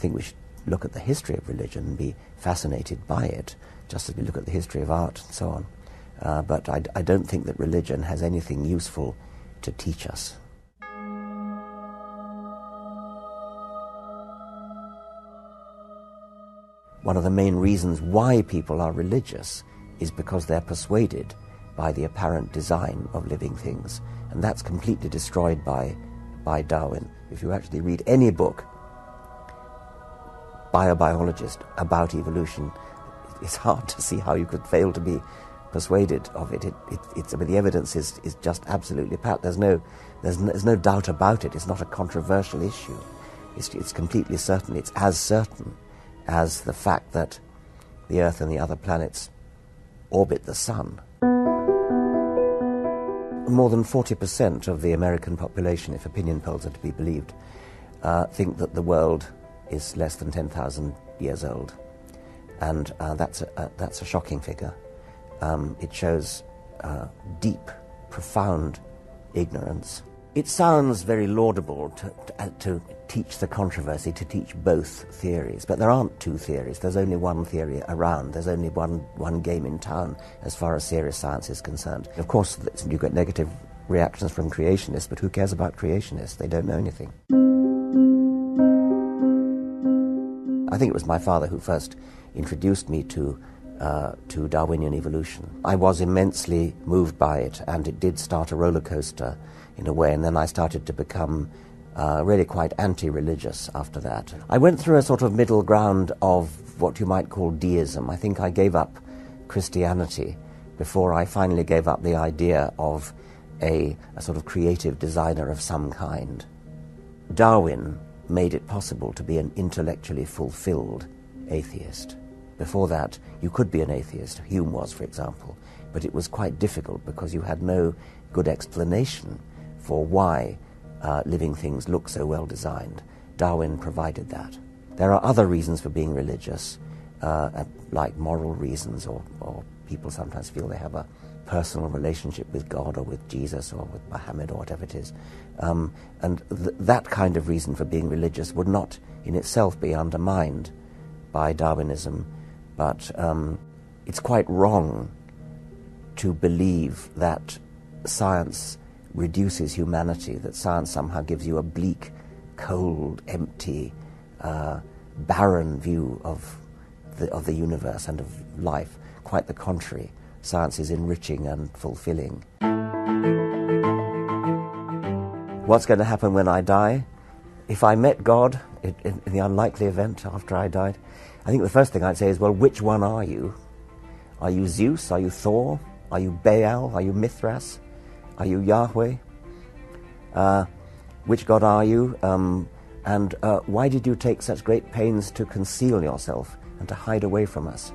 think we should look at the history of religion and be fascinated by it, just as we look at the history of art and so on. But I don't think that religion has anything useful to teach us. One of the main reasons why people are religious is because they're persuaded by the apparent design of living things. And that's completely destroyed by Darwin. If you actually read any book by a biologist about evolution, it's hard to see how you could fail to be persuaded of it. I mean, the evidence is just absolutely pat. There's no doubt about it. It's not a controversial issue. It's completely certain. It's as certain as the fact that the Earth and the other planets orbit the Sun. More than 40% of the American population, if opinion polls are to be believed, think that the world is less than 10,000 years old. And that's a shocking figure. It shows deep, profound ignorance. It sounds very laudable to teach the controversy, to teach both theories, but there aren't two theories. There's only one theory around. There's only one game in town as far as serious science is concerned. Of course, you get negative reactions from creationists, but who cares about creationists? They don't know anything. I think it was my father who first introduced me to Darwinian evolution. I was immensely moved by it, and it did start a roller coaster in a way, and then I started to become really quite anti-religious after that. I went through a sort of middle ground of what you might call deism. I think I gave up Christianity before I finally gave up the idea of a sort of creative designer of some kind. Darwin made it possible to be an intellectually fulfilled atheist. Before that, you could be an atheist. Hume was, for example, but it was quite difficult because you had no good explanation for why living things look so well designed. Darwin provided that. There are other reasons for being religious, like moral reasons, or people sometimes feel they have a personal relationship with God or with Jesus or with Muhammad or whatever it is. And that kind of reason for being religious would not in itself be undermined by Darwinism, but it's quite wrong to believe that science reduces humanity, that science somehow gives you a bleak, cold, empty, barren view of the universe and of life. Quite the contrary. Science is enriching and fulfilling. What's going to happen when I die? If I met God, in the unlikely event after I died, I think the first thing I'd say is, well, which one are you? Are you Zeus? Are you Thor? Are you Baal? Are you Mithras? Are you Yahweh? Which God are you? And why did you take such great pains to conceal yourself and to hide away from us?